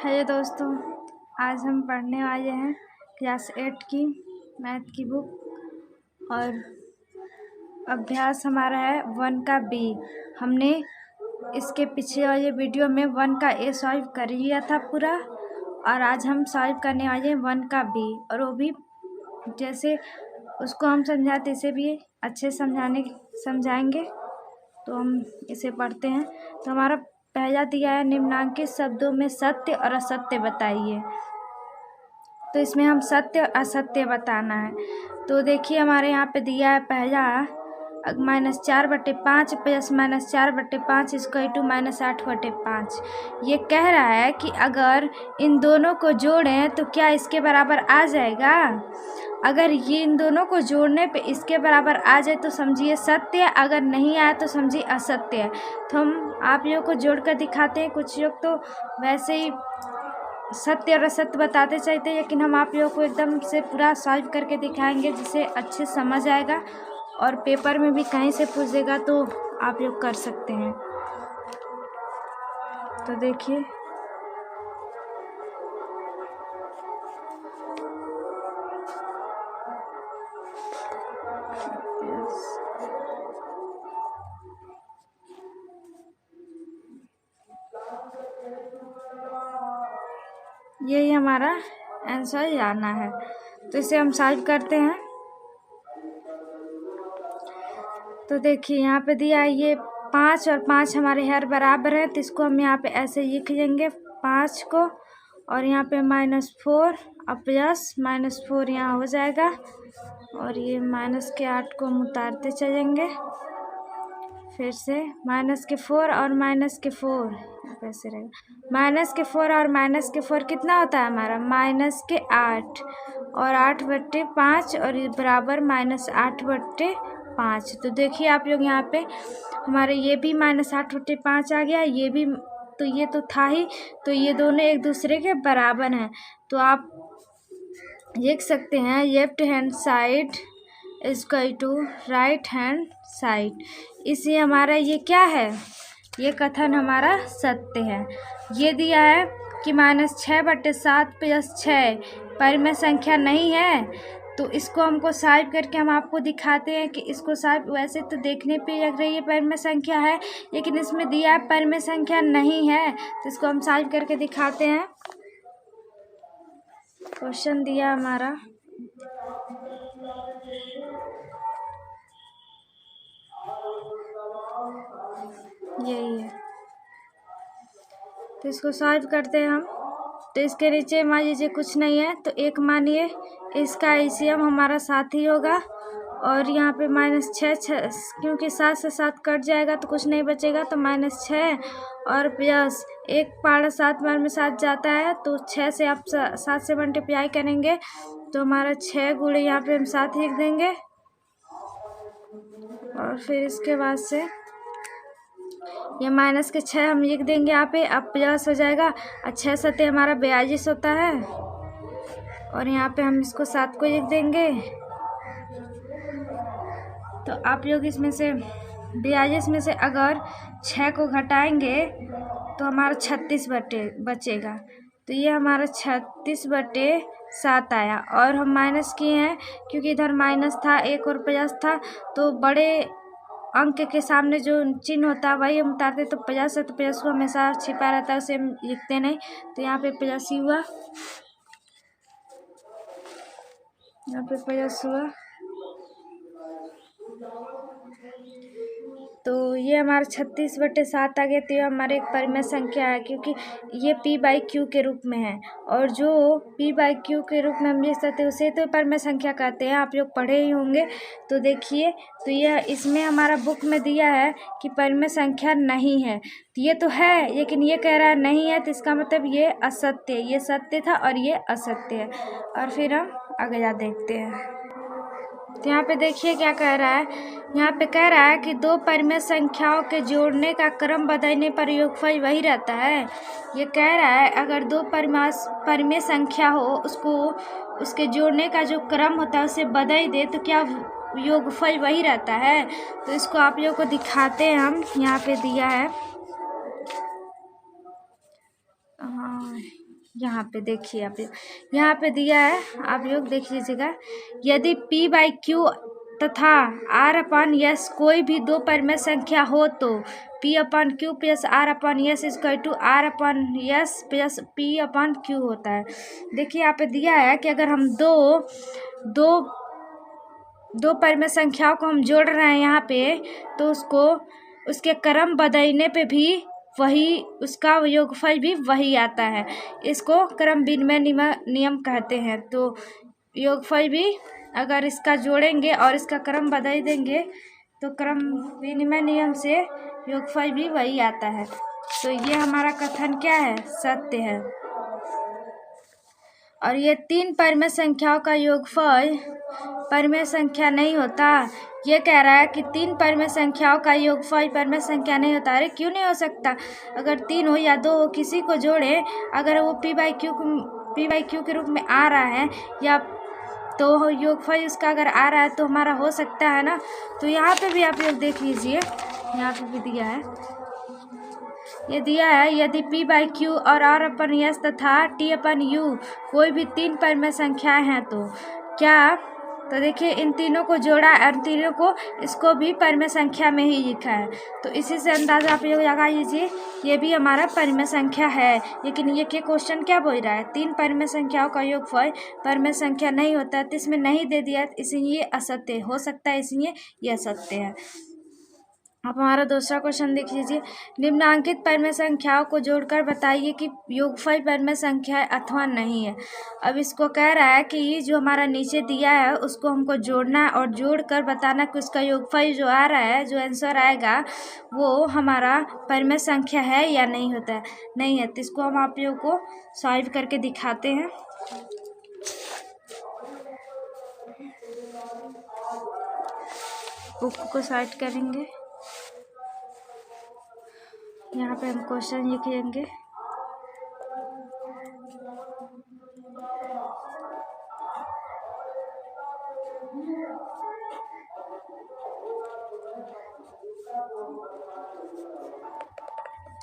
Hello दोस्तों, आज हम पढ़ने वाले हैं क्लास 8 की मैथ की बुक और अभ्यास हमारा है 1 का बी। हमने इसके पिछले वाले वीडियो में 1 का ए सॉल्व कर लिया था पूरा, और आज हम सॉल्व करने वाले हैं 1 का बी, और वो भी जैसे उसको हम समझाते इसे भी अच्छे समझाएंगे। तो हम इसे पढ़ते हैं। तो हमारा पहला दिया है निम्नांकित शब्दों में सत्य और असत्य बताइए। तो इसमें हम सत्य और असत्य बताना है। तो देखिए हमारे यहाँ पे दिया है पहला -4/5 प्लस -4/5 इक्वल टू -8/5। ये कह रहा है कि अगर इन दोनों को जोड़ें तो क्या इसके बराबर आ जाएगा। अगर ये इन दोनों को जोड़ने पे इसके बराबर आ जाए तो समझिए सत्य है, अगर नहीं आया तो समझिए असत्य है। तो हम आप लोगों को जोड़ कर दिखाते हैं। कुछ लोग तो वैसे ही सत्य और असत्य बताते चाहते हैं, लेकिन हम आप लोगों को एकदम से पूरा सॉल्व करके दिखाएंगे जिससे अच्छे समझ आएगा, और पेपर में भी कहीं से पूछेगा तो आप लोग कर सकते हैं। तो देखिए यही हमारा आंसर आना है। तो इसे हम सॉल्व करते हैं। तो देखिए यहाँ पे दिया है ये 5 और 5 हमारे हर बराबर है, तो इसको हम यहाँ पे ऐसे लिख लेंगे 5 को, और यहाँ पे -4 और प्लस -4 यहाँ हो जाएगा, और ये -8 को हम उतारते चलेंगे। फिर से -4 और -4 कैसे रहेगा। -4 और -4 कितना होता है हमारा -8, और 8/5 और ये बराबर -8/5। तो देखिए आप लोग यहाँ पे हमारे ये भी -8/5 आ गया, ये भी, तो ये तो था ही, तो ये दोनों एक दूसरे के बराबर हैं। तो आप लिख सकते हैं left hand side equal to right hand side. इसलिए हमारा ये क्या है, ये कथन हमारा सत्य है। ये दिया है कि -6/7 प्लस 6 परिमेय संख्या नहीं है, तो इसको हमको सॉल्व करके हम आपको दिखाते हैं कि इसको सॉल्व, वैसे तो देखने पे लग रही है परिमेय संख्या है, लेकिन इसमें दिया है परिमेय संख्या नहीं है। तो इसको हम सॉल्व करके दिखाते हैं। क्वेश्चन दिया हमारा यही है, तो इसको सॉल्व करते हैं हम। तो इसके नीचे मान लीजिए कुछ नहीं है, तो एक मानिए इसका एलसीएम हमारा 7 ही होगा, और यहाँ पे -6 क्योंकि 7 से 7 कट जाएगा तो कुछ नहीं बचेगा, तो -6 और प्लस 1 पारा 7 बार में 7 जाता है, तो 6 से आप 7 से मल्टीप्लाई करेंगे तो हमारा 6 गुणे यहाँ पे हम 7 लिख देंगे, और फिर इसके बाद से ये -6 हम लिख देंगे यहाँ पे। अब प्लस हो जाएगा, और 6 7 हमारा 42 होता है, और यहाँ पे हम इसको 7 को लिख देंगे। तो आप लोग इसमें से 42 में से अगर 6 को घटाएंगे तो हमारा 36 बचेगा। तो ये हमारा 36/7 आया, और हम माइनस किए हैं क्योंकि इधर माइनस था, एक और प्लस था, तो बड़े अंक के सामने जो चिन्ह होता है वही हम उतारते। तो प्लस है तो प्लस को हमेशा छिपा रहता है, उसे हम लिखते नहीं। तो यहाँ पे प्लस ही हुआ, यहाँ पे प्लस हुआ। तो ये हमारा 36/7 आ गया। तो ये हमारे एक परिमेय संख्या है, क्योंकि ये p/q के रूप में है, और जो p/q के रूप में हम लिख सकते हैं उसे तो परिमेय संख्या कहते हैं, आप लोग पढ़े ही होंगे। तो देखिए, तो यह इसमें हमारा बुक में दिया है कि परिमेय संख्या नहीं है, तो ये तो है लेकिन ये कह रहा है नहीं है, तो इसका मतलब ये असत्य है। ये सत्य था और ये असत्य है। और फिर हम अगला देखते हैं। तो यहाँ पे देखिए क्या कह रहा है। यहाँ पे कह रहा है कि दो परिमेय संख्याओं के जोड़ने का क्रम बदलने पर योगफल वही रहता है। ये कह रहा है अगर दो परिमेय संख्या हो, उसको उसके जोड़ने का जो क्रम होता है उसे बदल दे तो क्या योगफल वही रहता है। तो इसको आप लोगों को दिखाते हैं हम। यहाँ पे दिया है, हाँ यहाँ पे देखिए, आप यहाँ पे दिया है, आप लोग देख लीजिएगा। यदि p/q तथा r/s कोई भी दो परिमेय संख्या हो तो p/q plus r/s equal to r/s plus p/q होता है। देखिए यहाँ पे दिया है कि अगर हम दो परिमेय संख्याओं को हम जोड़ रहे हैं यहाँ पे, तो उसके क्रम बदलने पे भी वही, उसका योगफल भी वही आता है। इसको क्रम विनिमय नियम कहते हैं। तो योगफल भी अगर इसका जोड़ेंगे और इसका क्रम बदल देंगे तो क्रम विनिमय नियम से योगफल भी वही आता है। तो ये हमारा कथन क्या है? सत्य है। और ये तीन परिमेय संख्याओं का योगफल परिमेय संख्या नहीं होता। ये कह रहा है कि तीन परिमेय संख्याओं का योगफल परिमेय संख्या नहीं होता। अरे क्यों नहीं हो सकता? अगर तीन हो या दो हो, किसी को जोड़े, अगर वो p/q के रूप में आ रहा है या तो योगफल उसका अगर आ रहा है तो हमारा हो सकता है ना। तो यहाँ पे भी आप लोग देख लीजिए, यहाँ पे भी दिया है, ये दिया है यदि p/q और r/s तथा t/u कोई भी तीन परिमेय संख्याएं हैं तो क्या, तो देखिए इन तीनों को जोड़ा और तीनों को, इसको भी परिमेय संख्या में ही लिखा है। तो इसी से अंदाजा आप लोग लगा लीजिए, ये भी हमारा परिमेय संख्या है। लेकिन ये के क्वेश्चन क्या बोल रहा है? तीन परिमेय संख्याओं का योगफल परिमेय संख्या नहीं होता है, तो इसमें नहीं दे दिया, इसलिए असत्य हो सकता है, इसलिए ये असत्य है। अब हमारा दूसरा क्वेश्चन देख लीजिए। निम्नांकित परिमेय संख्याओं को जोड़कर बताइए कि योगफल परिमेय संख्या है अथवा नहीं है। अब इसको कह रहा है कि ये जो हमारा नीचे दिया है उसको हमको जोड़ना है और जोड़कर बताना कि उसका योगफल जो आ रहा है, जो आंसर आएगा वो हमारा परिमेय संख्या है या नहीं होता है, नहीं है। तो इसको हम आप लोगों को सॉल्व करके दिखाते हैं। बुक को साइड करेंगे, यहाँ पे हम क्वेश्चन लिखेंगे।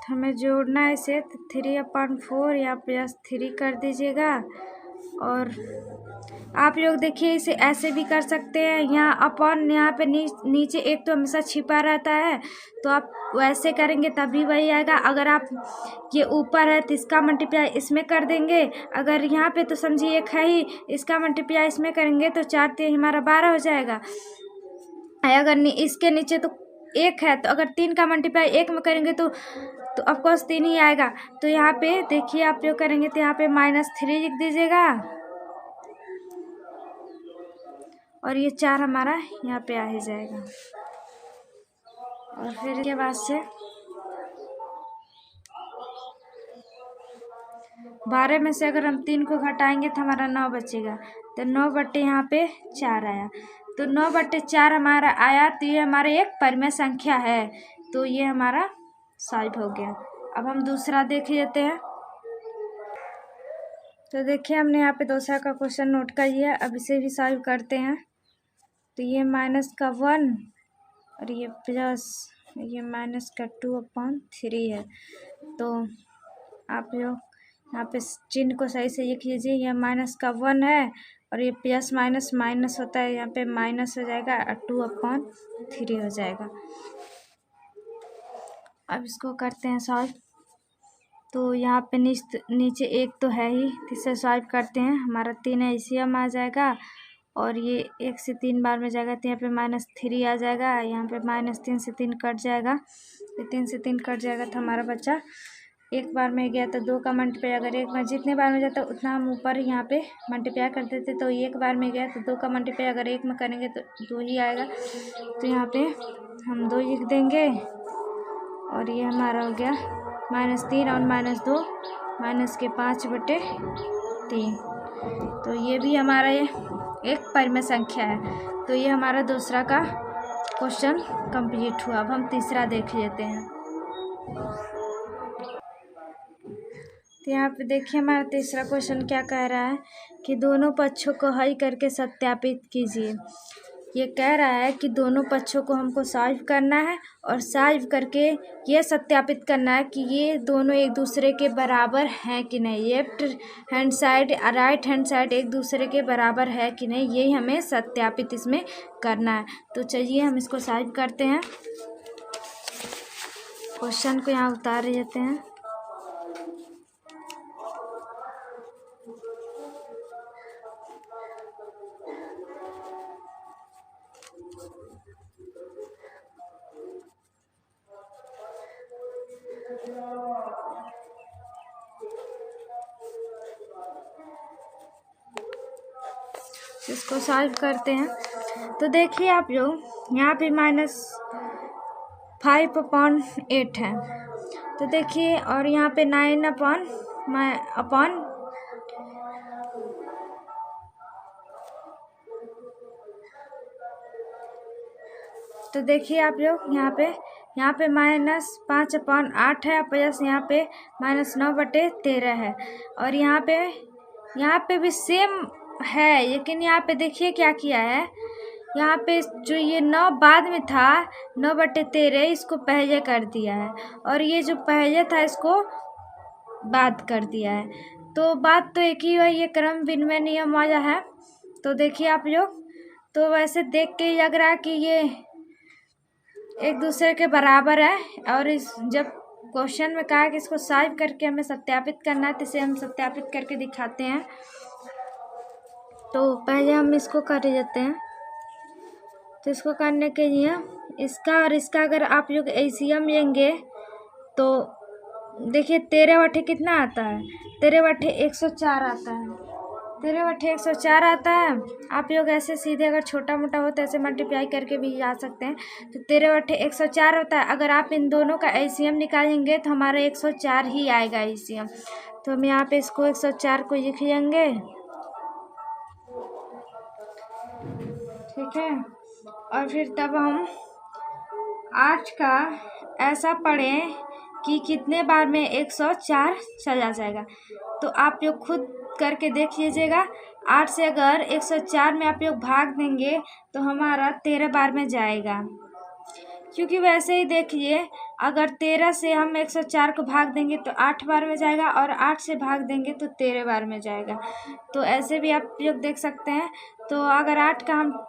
हमें जोड़ना है इसे, 3/4 या +3 कर दीजिएगा। और आप लोग देखिए इसे ऐसे भी कर सकते हैं, यहाँ अपॉन, यहाँ पे नीचे एक तो हमेशा छिपा रहता है, तो आप वैसे करेंगे तभी वही आएगा। अगर आप ये ऊपर है तो इसका मल्टीप्लाई इसमें कर देंगे, अगर यहाँ पे तो समझिए एक है ही, इसका मल्टीप्लाई इसमें करेंगे तो 4 3 हमारा 12 हो जाएगा। अगर इसके नीचे तो एक है, तो अगर 3 का मल्टीप्लाई एक में करेंगे तो ऑफकोर्स 3 ही आएगा। तो यहाँ पे देखिए आप जो करेंगे तो यहाँ पे -3 लिख दीजिएगा और ये 4 हमारा यहाँ पे आ ही जाएगा। और फिर इसके बाद से 12 में से अगर हम 3 को घटाएंगे तो हमारा 9 बचेगा। तो 9 बटे यहाँ पे 4 आया, तो 9 बटे 4 हमारा आया, तो ये हमारे एक परिमेय संख्या है। तो ये हमारा सॉल्व हो गया। अब हम दूसरा देख लेते हैं। तो देखिए हमने यहाँ पे दूसरा का क्वेश्चन नोट कर लिया, अब इसे भी सॉल्व करते हैं। तो ये -1 और ये प्लस, ये -2/3 है। तो आप लोग यहाँ पे चिन्ह को सही से लिख लीजिए। यह -1 है और ये प्लस माइनस माइनस होता है, यहाँ पे माइनस हो जाएगा और 2/3 हो जाएगा। अब इसको करते हैं सॉल्व। तो यहाँ पे नीचे एक तो है ही, इसे सॉल्व करते हैं। हमारा 3 एलसीएम आ जाएगा और ये 1 से 3 बार में जाएगा, तो यहाँ पे -3 आ जाएगा। यहाँ पे -3 से 3 कट जाएगा, तो 3 से 3 कट जाएगा, तो हमारा बच्चा एक बार में गया तो 2 का मल्टीप्लाई, अगर एक बार जितने बार में जाता उतना हम ऊपर यहाँ पे मल्टीप्लाई कर देते। तो एक बार में गया तो 2 का मल्टीप्लाई अगर एक में करेंगे तो 2 ही आएगा। तो यहाँ पे हम 2 लिख देंगे और ये हमारा हो गया -3 और -2 -5/3। तो ये भी हमारा ये एक परिमेय संख्या है। तो ये हमारा दूसरा का क्वेश्चन कंप्लीट हुआ। अब हम तीसरा देख लेते हैं। तो यहाँ पे देखिए हमारा तीसरा क्वेश्चन क्या कह रहा है कि दोनों पक्षों को हल करके सत्यापित कीजिए। ये कह रहा है कि दोनों पक्षों को हमको सॉल्व करना है और सॉल्व करके ये सत्यापित करना है कि ये दोनों एक दूसरे के बराबर हैं कि नहीं, left hand side right hand side एक दूसरे के बराबर है कि नहीं, यही हमें सत्यापित इसमें करना है। तो चलिए हम इसको सॉल्व करते हैं। क्वेश्चन को यहाँ उतार देते हैं। इसको सॉल्व करते हैं। तो देखिए आप लोग यहाँ पे -5/8 है। तो देखिए और यहाँ पे 9/, तो देखिए आप लोग यहाँ पे -5/8 है प्लस यहाँ पे -9/13 है। और यहाँ पे भी सेम है, लेकिन यहाँ पे देखिए क्या किया है, यहाँ पे जो ये 9 बाद में था 9/13 इसको पहले कर दिया है और ये जो पहले था इसको बाद कर दिया है। तो बात तो एक ही है, ये क्रम विनिमय नियम वाला है। तो देखिए आप लोग, तो वैसे देख के लग रहा है कि ये एक दूसरे के बराबर है। और इस जब क्वेश्चन में कहा है कि इसको सॉल्व करके हमें सत्यापित करना है, तो इसे हम सत्यापित करके दिखाते हैं। तो पहले हम इसको कर देते हैं। तो इसको करने के लिए इसका और इसका अगर आप लोग एलसीएम लेंगे तो देखिए 13/, कितना आता है, 13/104 आता है, 13/104 आता है। आप लोग ऐसे सीधे अगर छोटा मोटा हो तो ऐसे मल्टीप्लाई करके भी जा सकते हैं। तो 13/104 होता है। अगर आप इन दोनों का एलसीएम निकालेंगे तो हमारा 104 ही आएगा एलसीएम। तो हम यहाँ पे इसको 104 को लिख लेंगे, ठीक है। और फिर तब हम 8 का ऐसा पढ़ें कि कितने बार में 104 चला जाएगा। तो आप लोग खुद करके देख लीजिएगा। 8 से अगर 104 में आप लोग भाग देंगे तो हमारा 13 बार में जाएगा। क्योंकि वैसे ही देखिए, अगर 13 से हम 104 को भाग देंगे तो 8 बार में जाएगा और 8 से भाग देंगे तो 13 बार में जाएगा। तो ऐसे भी आप लोग देख सकते हैं। तो अगर 8 का हम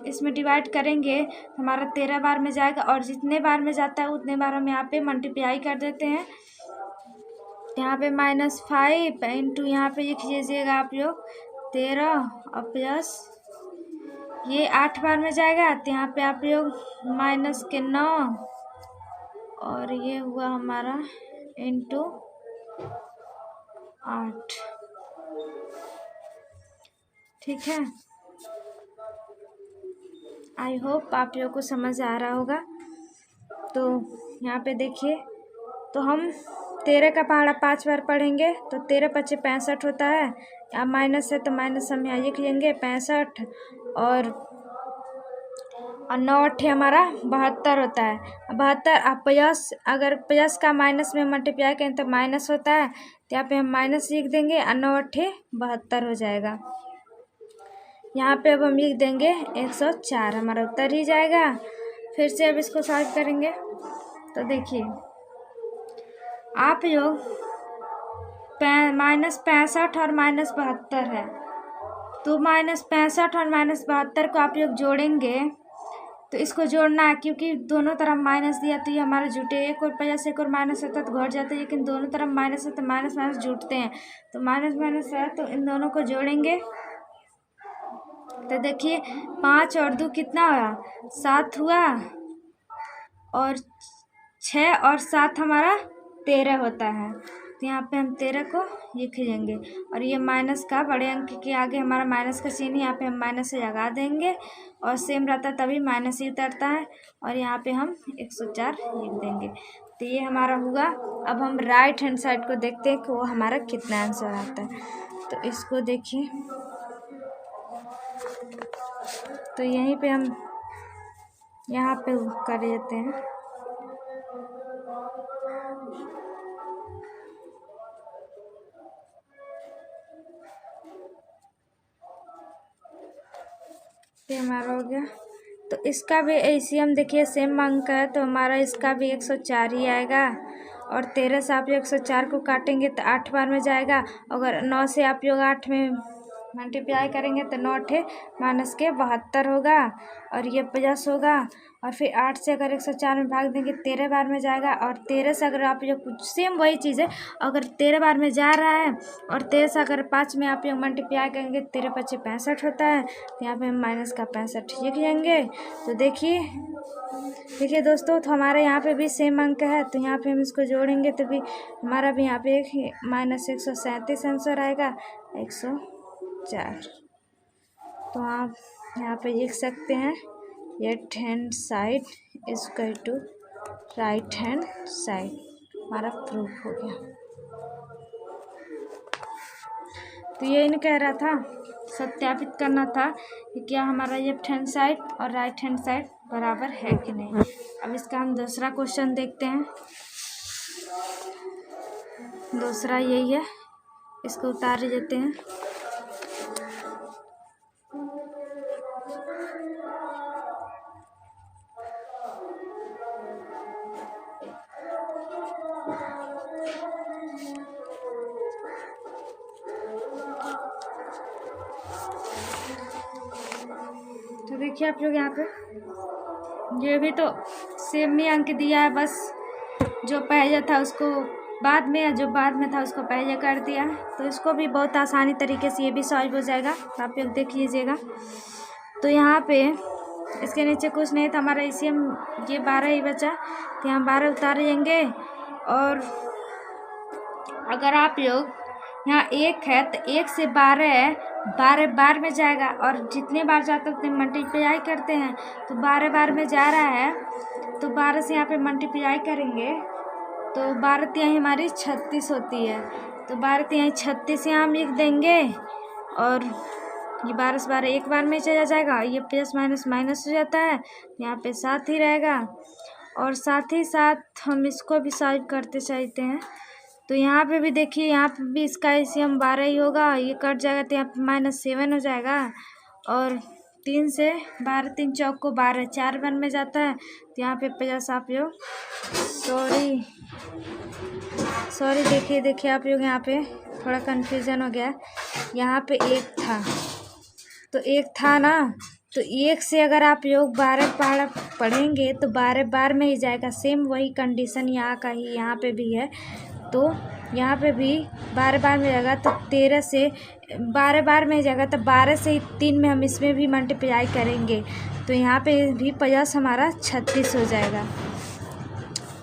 इसमें डिवाइड करेंगे तो हमारा 13 बार में जाएगा और जितने बार में जाता है उतने बार हम यहाँ पे मल्टीप्लाई कर देते हैं। यहाँ पे -5 इंटू यहाँ पे लिख लीजिएगा आप लोग 13 और प्लस ये 8 बार में जाएगा। तो यहाँ पे आप लोग -9 और ये हुआ हमारा इंटू 8, ठीक है। आई होप आप लोगों को समझ आ रहा होगा। तो यहाँ पे देखिए, तो हम 13 का पहाड़ा 5 बार पढ़ेंगे तो 13×5 = 65 होता है। यहाँ माइनस है तो माइनस हम यहाँ लिख लेंगे 65 और 9×8 हमारा 72 होता है। 72 आप प्लस, अगर प्लस का माइनस में मल्टीप्लाई करें तो माइनस होता है। तो यहाँ पे हम माइनस लिख देंगे और 9×8 72 हो जाएगा। यहाँ पे अब हम लिख देंगे 104, हमारा उत्तर ही जाएगा। फिर से अब इसको सॉल्व करेंगे। तो देखिए आप लोग -65 और -72 है, तो -65 और -72 को आप लोग जोड़ेंगे। तो इसको जोड़ना है क्योंकि दोनों तरफ माइनस दिया तो ये हमारा जुटे, एक और प्लस एक और माइनस होता है तो घट जाते हैं, लेकिन दोनों तरफ माइनस है तो माइनस माइनस जुटते हैं। तो माइनस माइनस है तो इन दोनों को जोड़ेंगे। तो देखिए 5 और 2 कितना हुआ, 7 हुआ और 6 और 7 हमारा 13 होता है। तो यहाँ पे हम 13 को लिख लेंगे और ये माइनस का बड़े अंक के आगे हमारा माइनस का चिन्ह, यहाँ पे हम माइनस से लगा देंगे और सेम रहता तभी माइनस ही उतरता है और यहाँ पे हम 104 लिख देंगे। तो ये हमारा हुआ। अब हम राइट हैंड साइड को देखते हैं कि वो हमारा कितना आंसर आता है। तो इसको देखिए, तो यहीं पे हम यहाँ पे कर देते हैं। ये हमारा हो गया। तो इसका भी एलसीएम देखिए सेम अंक है, तो हमारा इसका भी 104 ही आएगा। और 13 से आप 104 को काटेंगे तो 8 बार में जाएगा। अगर 9 से आप 8 में मल्टीप्लाई करेंगे तो 9 × -72 होगा और ये 50 होगा। और फिर 8 से अगर 104 में भाग देंगे 13 बार में जाएगा। और 13 से अगर आप कुछ सेम वही चीज़ है, अगर 13 बार में जा रहा है और 13 से अगर 5 में आप मल्टीप्लाई करेंगे 13 × 5 = 65 होता है। तो यहाँ पे हम माइनस का 65 लिख लेंगे। तो देखिए दोस्तों, तो हमारे यहाँ पे भी सेम अंक है, तो यहाँ पे हम इसको जोड़ेंगे तो भी हमारा भी यहाँ पे -137 आंसर आएगा, 104। तो आप यहाँ पे लिख सकते हैं left hand side equal to right hand side. हमारा प्रूफ हो गया। तो ये इन कह रहा था, सत्यापित करना था कि क्या हमारा लेफ्ट हैंड साइड और राइट हैंड साइड बराबर है कि नहीं। अब इसका हम दूसरा क्वेश्चन देखते हैं। दूसरा यही है, इसको उतार देते हैं। तो देखिए आप लोग यहाँ पे ये भी तो सेम ही अंक दिया है, बस जो पहले था उसको बाद में या जो बाद में था उसको पहले कर दिया। तो इसको भी बहुत आसानी तरीके से ये भी सॉल्व हो जाएगा, तो आप लोग देख लीजिएगा। तो यहाँ पे इसके नीचे कुछ नहीं था, हमारा इसी हम ये 12 ही बचा, तो यहाँ 12 उतार लेंगे। और अगर आप लोग यहाँ 1 है तो 1 से 12 बार में जाएगा, और जितने बार जाता है उतने मल्टीप्लाई करते हैं। तो 12 बार में जा रहा है, तो 12 से यहाँ पे मल्टीप्लाई करेंगे तो 12 तिहाई हमारी 36 होती है। तो 12 तिहाई 36 यहाँ हम लिख देंगे। और ये 12 से 12 एक बार में चला जाएगा, ये प्लस माइनस माइनस हो जाता है, यहाँ पे 7 ही रहेगा। और साथ ही साथ हम इसको भी सॉल्व करते चाहते हैं। तो यहाँ पे भी देखिए, यहाँ पे भी इसका एलसीएम 12 ही होगा, ये कट जाएगा तो यहाँ पे -7 हो जाएगा। और 3 से 12 3 चौक को 12 4 बार में जाता है, तो यहाँ पे 50 आप लोग सॉरी देखिए आप लोग यहाँ पे थोड़ा कन्फ्यूज़न हो गया। यहाँ पे 1 था, तो 1 था ना, तो 1 से अगर आप लोग 12 पढ़ेंगे तो 12 बार में ही जाएगा। सेम वही कंडीशन यहाँ का ही यहाँ पे भी है। तो यहाँ पे भी 12 बार में जाएगा, तो 13 से 12 बार में जाएगा, तो 12 से 3 में हम इसमें भी मल्टीप्लाई करेंगे, तो यहाँ पे भी 50 हमारा 36 हो जाएगा।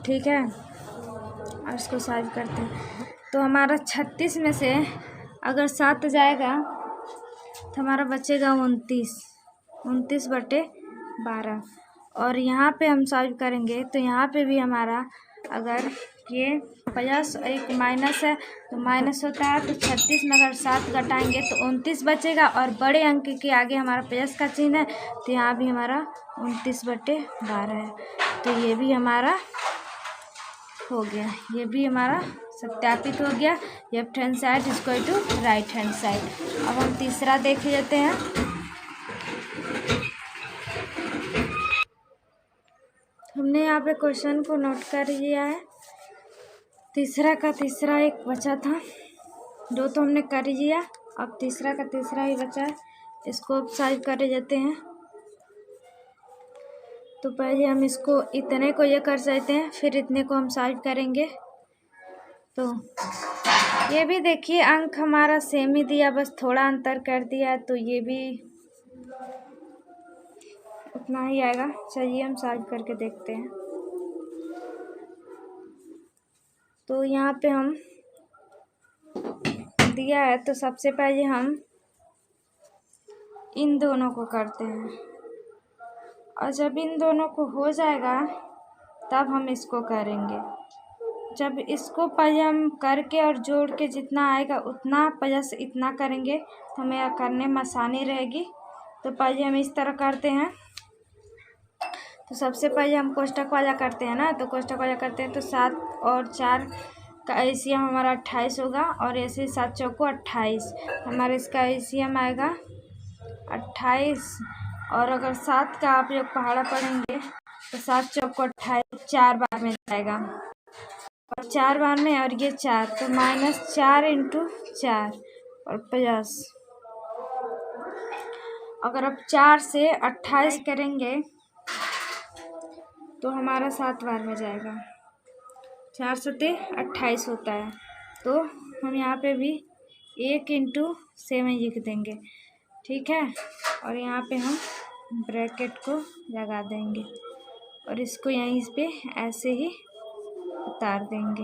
ठीक है, और इसको सॉल्व करते हैं। तो हमारा 36 में से अगर 7 जाएगा तो हमारा बचेगा 29/12। और यहाँ पे हम सॉल्व करेंगे तो यहाँ पे भी हमारा अगर ये प्लस एक माइनस है तो माइनस होता है, तो 36 में अगर 7 घटाएंगे तो 29 बचेगा। और बड़े अंक के आगे हमारा प्लस का चिन्ह है, तो यहाँ भी हमारा 29/12 है। तो ये भी हमारा हो गया, ये भी हमारा सत्यापित हो गया। Left hand side equal to right hand side. अब हम तीसरा देख लेते हैं। हमने यहाँ पे क्वेश्चन को नोट कर लिया है। तीसरा का तीसरा एक बचा था, 2 तो हमने कर लिया, अब तीसरा का तीसरा ही बचा है, इसको सॉल्व कर लेते हैं। तो पहले हम इसको इतने को ये कर सकते हैं, फिर इतने को हम सॉल्व करेंगे। तो ये भी देखिए अंक हमारा सेम ही दिया, बस थोड़ा अंतर कर दिया, तो ये भी उतना ही आएगा। चलिए हम सॉल्व करके देखते हैं। तो यहाँ पे हम दिया है, तो सबसे पहले हम इन दोनों को करते हैं, और जब इन दोनों को हो जाएगा तब हम इसको करेंगे। जब इसको पहले हम करके और जोड़ के जितना आएगा उतना प्लस इतना करेंगे तो हमें करने में आसानी रहेगी। तो पहले हम इस तरह करते हैं। तो सबसे पहले हम कोष्ठक वाला करते हैं ना, तो कोष्ठक वाला करते हैं तो 7 और 4 का एलसीएम हमारा 28 होगा, और ऐसे 7 चौको 28, हमारा इसका एलसीएम आएगा 28। और अगर 7 का आप लोग पहाड़ा पढ़ेंगे तो 7 चौको 28, 4 बार में जाएगा और 4 बार में, और ये 4 तो -4 × 4 और प्लस। अगर आप 4 से 28 करेंगे तो हमारा 7 बार में जाएगा। 4 सते 28 होता है, तो हम यहाँ पे भी 1 × 7 लिख देंगे, ठीक है। और यहाँ पे हम ब्रैकेट को लगा देंगे और इसको यहीं पे ऐसे ही उतार देंगे,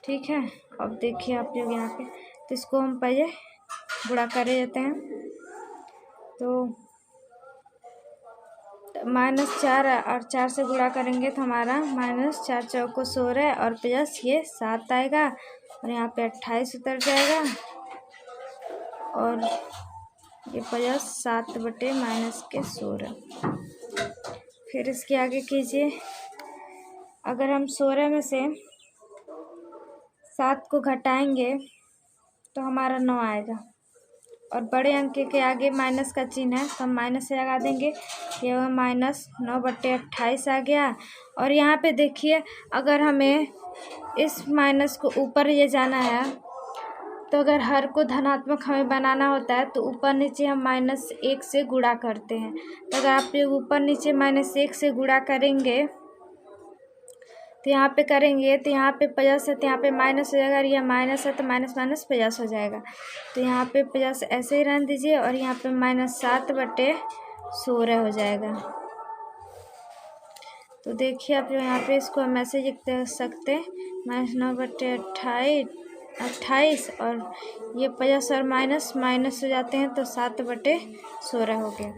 ठीक है। अब देखिए आप लोग यहाँ पे, तो इसको हम पहले गुणा कर देते हैं। तो -4 और 4 से गुणा करेंगे तो हमारा -4 चौको 16 और प्लस ये 7 आएगा और यहाँ पे 28 उतर जाएगा और ये प्लस 7 बटे -16। फिर इसके आगे कीजिए। अगर हम 16 में से 7 को घटाएंगे तो हमारा 9 आएगा और बड़े अंक के आगे माइनस का चिन्ह है तो हम माइनस से लगा देंगे। ये -9 बटे 28 आ गया। और यहाँ पे देखिए, अगर हमें इस माइनस को ऊपर ले जाना है तो अगर हर को धनात्मक हमें बनाना होता है तो ऊपर नीचे हम -1 से गुणा करते हैं। तो अगर आप लोग ऊपर नीचे -1 से गुणा करेंगे तो यहाँ पे करेंगे तो यहाँ पे प्लस है तो यहाँ पे माइनस हो जाएगा, और यह माइनस है तो माइनस माइनस प्लस हो जाएगा। तो यहाँ पे प्लस ऐसे ही रहने दीजिए और यहाँ पे -7 बटे 16 हो जाएगा। तो देखिए आप यहाँ पे इसको हम ऐसे लिख सकते हैं -9 बटे 28 और ये प्लस और माइनस माइनस हो जाते हैं तो 7 बटे 16 हो गया।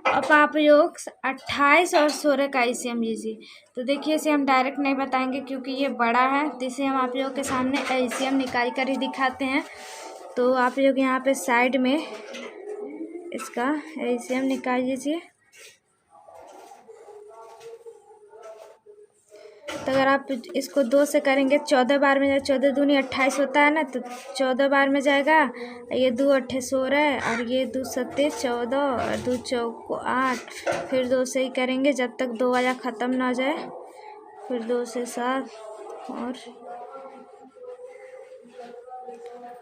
अब आप लोग 28 और 16 का LCM लीजिए। तो देखिए इसे हम डायरेक्ट नहीं बताएंगे क्योंकि ये बड़ा है, तो इसे हम आप लोगों के सामने LCM निकाल कर ही दिखाते हैं। तो आप लोग यहाँ पे साइड में इसका LCM निकाल लीजिए। तो अगर आप इसको 2 से करेंगे 14 बार में, 14 दूनी 28 होता है ना, तो 14 बार में जाएगा। ये 2 8 16 और ये 2 7 14 और 2 4 8। फिर 2 से ही करेंगे जब तक 2 वाला ख़त्म ना हो जाए। फिर 2 से 7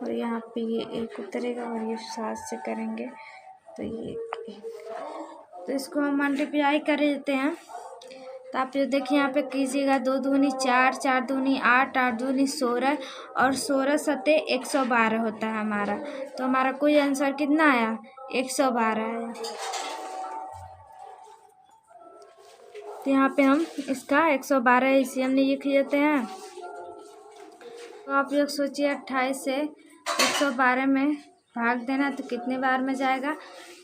और यहाँ पे ये 1 उतरेगा और ये 7 से करेंगे तो ये 1। तो इसको हम मल्टीप्लाई कर देते हैं। तो आप ये देखिए यहाँ पे कीजिएगा, 2 दूनी 4, 4 दूनी 8, 8 दूनी 16 और 16 सते 112 होता है हमारा। तो हमारा कोई आंसर कितना आया? 112 आया। तो यहाँ पे हम इसका 112 LCM लिख लेते हैं। तो आप लोग सोचिए 28 से 112 में भाग देना तो कितने बार में जाएगा।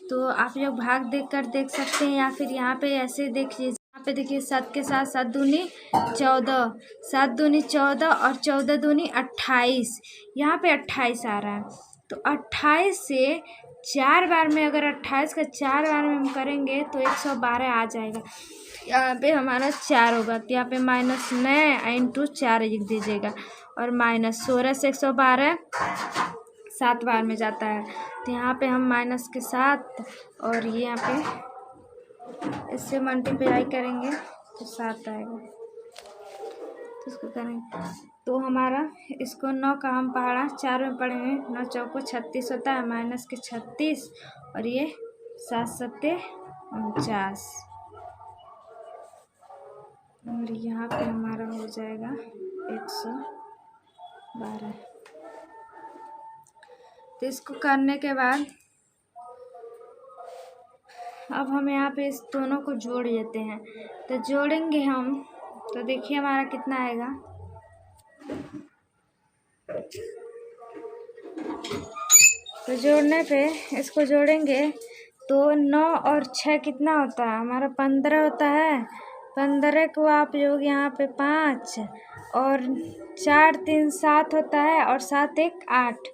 तो आप लोग भाग देख कर देख सकते हैं या फिर यहाँ पे ऐसे देख लीजिए। यहाँ पे देखिए 7 के साथ 7 दूनी 14, 7 दूनी 14 और 14 दूनी 28। यहाँ पे 28 आ रहा है। तो 28 से 4 बार में, अगर 28 का 4 बार में हम करेंगे तो 112 आ जाएगा। यहाँ पे हमारा 4 होगा तो यहाँ पे -9 × 4 लिख दीजिएगा और -16 से 112 7 बार में जाता है। तो यहाँ पे हम माइनस के साथ और ये यहाँ पे इससे मल्टीप्लाई करेंगे तो 7 आएगा। तो इसको करेंगे तो हमारा इसको 9 का हम पहाड़ा 4 में पढ़ेंगे। 9 चौको 36 होता है, माइनस के 36 और ये 7 सत्ते 49 और यहाँ पे हमारा हो जाएगा 112। तो इसको करने के बाद अब हम यहाँ पे इस दोनों को जोड़ लेते हैं। तो जोड़ेंगे हम तो देखिए हमारा कितना आएगा। तो जोड़ने पे इसको जोड़ेंगे तो 9 और 6 कितना होता है हमारा? 15 होता है। 15 को आप लोग यहाँ पे 5 और 4 3 7 होता है और 7 1 8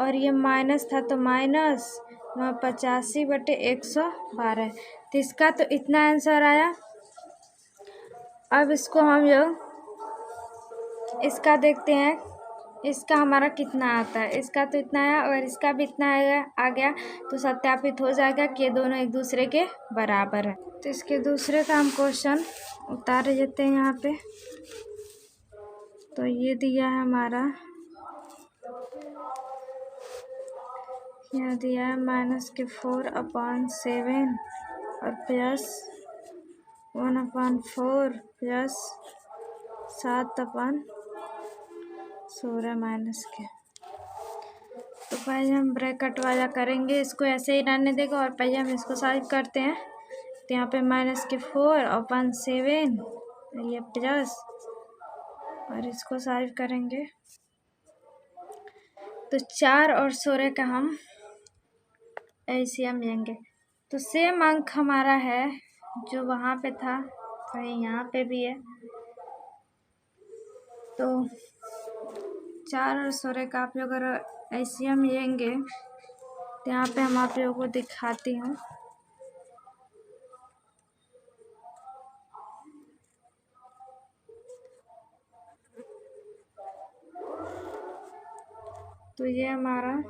और ये माइनस था तो माइनस 85 बटे 112। तो इसका तो इतना आंसर आया। अब इसको हम लोग इसका देखते हैं इसका हमारा कितना आता है, इसका तो इतना है और इसका भी इतना आ गया, तो सत्यापित हो जाएगा कि ये दोनों एक दूसरे के बराबर है। तो इसके दूसरे का हम क्वेश्चन उतार देते हैं यहाँ पे। तो ये दिया है हमारा, यहाँ दिया है -4/7 और +1/4 प्लस 7/16 माइनस के। तो पहले हम ब्रैकेट वाला करेंगे, इसको ऐसे ही रहने देगा और पहले हम इसको सॉल्व करते हैं। तो यहाँ पे -4/7 ये प्लस, और इसको सॉल्व करेंगे तो 4 और 16 का हम एलसीएम लेंगे। तो सेम अंक हमारा है जो वहाँ पे था, वही यहाँ पे भी है। तो 4 और 16 का आप लोग अगर एलसीएम लेंगे तो यहाँ पे हम आप लोगों को दिखाती हूँ। तो ये हमारा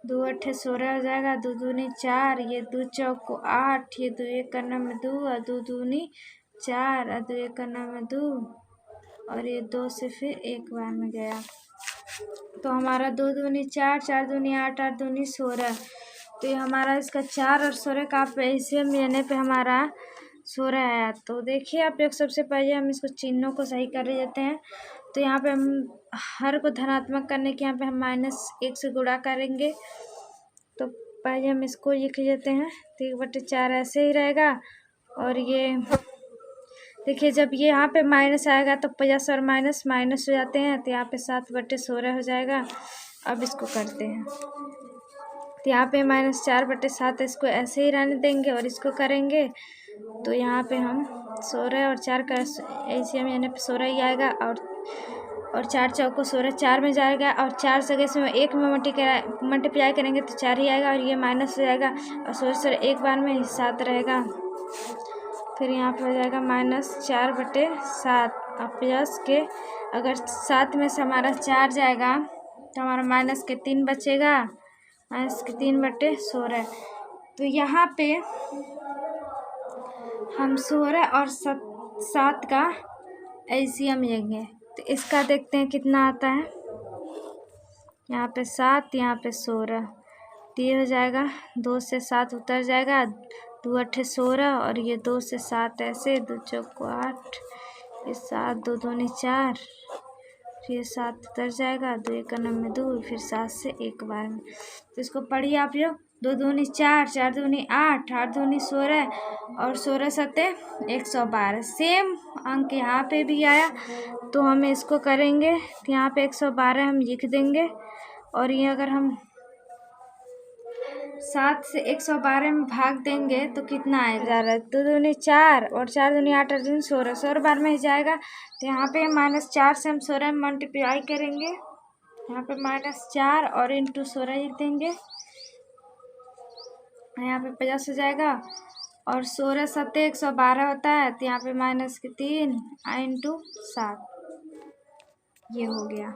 2 8 16 हो जाएगा, 2 दूनी 4, ये 2 चौक 8, ये 2 1 करना में 2 और 2 दूनी 4 और 2 1 करना में 2 और ये 2 से फिर एक बार में गया। तो हमारा 2 दूनी 4, 4 दूनी 8, 8 दूनी 16। तो ये हमारा इसका 4 और 16 का एलसीएम लेने पे हमारा 16 आया। तो देखिए आप लोग, सबसे पहले हम इसको चिन्हों को सही कर लेते हैं। तो यहाँ पे हम हर को धनात्मक करने के यहाँ पे हम -1 से गुणा करेंगे। तो पहले हम इसको लिख लेते हैं, तो 1/4 ऐसे ही रहेगा। और ये देखिए, जब ये यहाँ पे माइनस आएगा तो प्लस और माइनस माइनस हो जाते हैं, तो यहाँ पे 7/16 हो जाएगा। अब इसको करते हैं, तो यहाँ पे -4/7, इसको ऐसे ही रहने देंगे और इसको करेंगे। तो यहाँ पे हम 16 और 4 का एलसीएम यानी 16 ही आएगा, और 4 चौको 16 4 में जाएगा, और 4 से इसमें 1 में मल्टीप्लाई करेंगे तो 4 ही आएगा, और ये माइनस हो जाएगा, और 16 एक बार में 7 रहेगा। फिर यहाँ पे हो जाएगा -4/7, और प्लस के अगर 7 में से हमारा 4 जाएगा तो हमारा -3 बचेगा, -3/16। तो यहाँ पे हम 16 और 7 का एलसीएम लेंगे। तो इसका देखते हैं कितना आता है। यहाँ पे 7, यहाँ पे 16, तो ये हो जाएगा 2 से 7 उतर जाएगा, 2 8 16, और ये 2 से 7 ऐसे, 2 चौक 8, ये 7, 2 दूनी 4, फिर 7 उतर जाएगा, 2 1 करना में 2, फिर 7 से एक बार में। तो इसको पढ़िए आप लोग, 2 दूनी 4, 4 दूनी 8, 8 दूनी 16, और 16 सत्ते 112। सेम अंक यहाँ पे भी आया, तो हम इसको करेंगे। तो यहाँ पे 112 हम लिख देंगे, और ये अगर हम 7 से 112 में भाग देंगे तो कितना आएगा? 2 दूनी 4 और 4 दूनी 8, 8 दूनी 16, 16 बार में ही जाएगा। तो यहाँ पे -4 से हम 16 में मल्टीप्लाई करेंगे, यहाँ पे -4 और इंटू 16 लिख देंगे, यहाँ पे 50 हो जाएगा, और 16 सत्ते 112 होता है, तो यहाँ पे -3 इंटू 7, ये हो गया।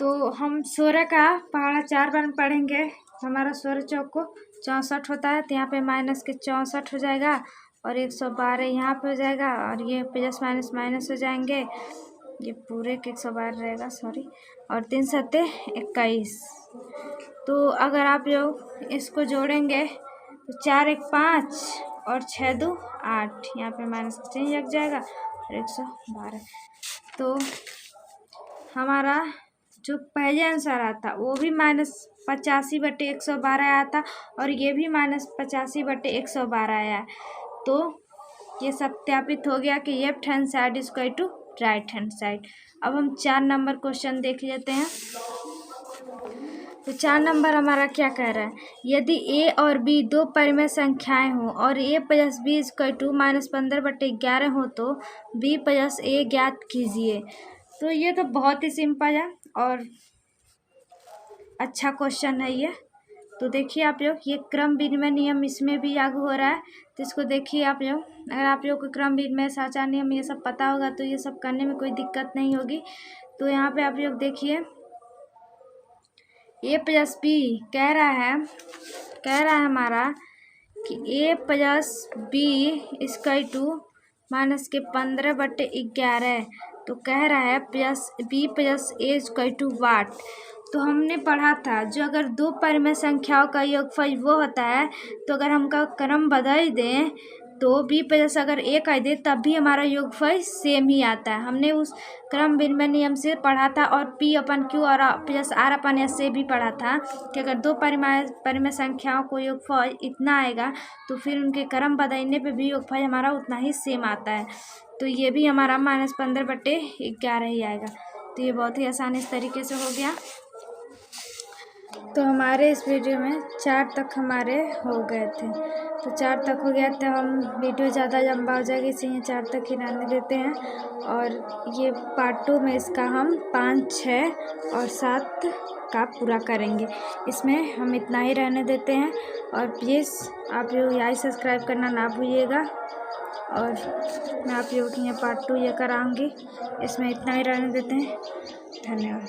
तो हम 16 का पहाड़ा 4 बार में पढ़ेंगे, हमारा 16 चौक को 64 होता है, तो यहाँ पे -64 हो जाएगा, और 112 यहाँ पे हो जाएगा, और ये प्लस माइनस माइनस हो जाएंगे, ये पूरे के 112 रहेगा, सॉरी, और 3 सत्ते 21। तो अगर आप लोग इसको जोड़ेंगे तो 4 1 5 और 6 2 8, यहाँ पे माइनस का चिन्ह लग जाएगा, और 112। तो हमारा जो पहले आंसर आता वो भी -85/112 आया था, और ये भी -85/112 आया है। तो ये सत्यापित हो गया कि left hand side is equal to right hand side. अब हम 4 नंबर क्वेश्चन देख लेते हैं। तो 4 नंबर हमारा क्या कह रहा है, यदि a और b दो परिमेय संख्याएं हों और a + b = -15/11 हो तो b + a ज्ञात कीजिए। तो ये तो बहुत ही सिंपल है और अच्छा क्वेश्चन है ये। तो देखिए आप लोग, ये क्रम विनिमय नियम इसमें भी लागू हो रहा है, तो इसको देखिए आप लोग। अगर आप लोग को क्रम विनिमय साचार नियम ये सब पता होगा तो ये सब करने में कोई दिक्कत नहीं होगी। तो यहाँ पे आप लोग देखिए a प्लस बी कह रहा है हमारा कि a plus b equal to minus के 15/11। तो कह रहा है plus b plus a equal to what. तो हमने पढ़ा था जो अगर दो परिमेय संख्याओं का योगफल वो होता है, तो अगर हमका क्रम बदल दें तो बी प्लस अगर ए कर दे तब भी हमारा योगफल सेम ही आता है। हमने उस क्रम विनिमय नियम से पढ़ा था और पी अपन क्यू और प्लस आर अपन एस से भी पढ़ा था कि अगर दो परिमेय संख्याओं को योगफल इतना आएगा तो फिर उनके क्रम बदलने पे भी योगफल हमारा उतना ही सेम आता है। तो ये भी हमारा -15/11 ही आएगा। तो ये बहुत ही आसान इस तरीके से हो गया। तो हमारे इस वीडियो में 4 तक हमारे हो गए थे। तो 4 तक हो गया तो हम वीडियो ज़्यादा लंबा हो जाएगी, इसलिए 4 तक ही रहने देते हैं। और ये पार्ट 2 में इसका हम 5, 6 और 7 का पूरा करेंगे। इसमें हम इतना ही रहने देते हैं। और प्लीज़ आप लोग यही सब्सक्राइब करना ना भूलिएगा। और मैं आप लोगों की पार्ट 2 ये कराऊँगी। इसमें इतना ही रहने देते हैं। धन्यवाद।